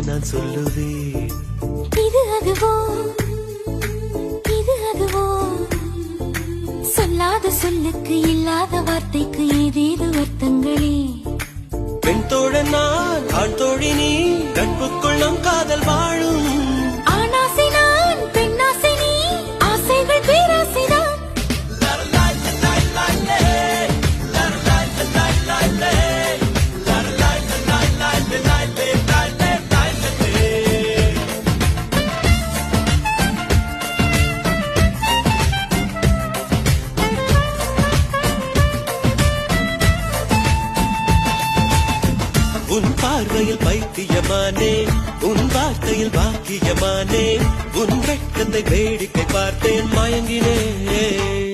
நான் சொல்லுவேன். இது அதுவோ சொல்லாத சொல்லுக்கு இல்லாத வார்த்தைக்கு ஏதேது அர்த்தங்களே. பெண் தோழன் நான், ஆண் தோழி நீ, நட்புக்குள் நம் காதல் வாழும். ஆணாசை நான், பெண்ணாசை நீ, ஆசைகள் பேராசைதான். உன் பார்வையில் பைத்தியமானே, உன் வார்த்தையில் பாக்கியமானே, உன் வெட்கத்தை வேடிக்கை பார்த்தேன் மயங்கினே.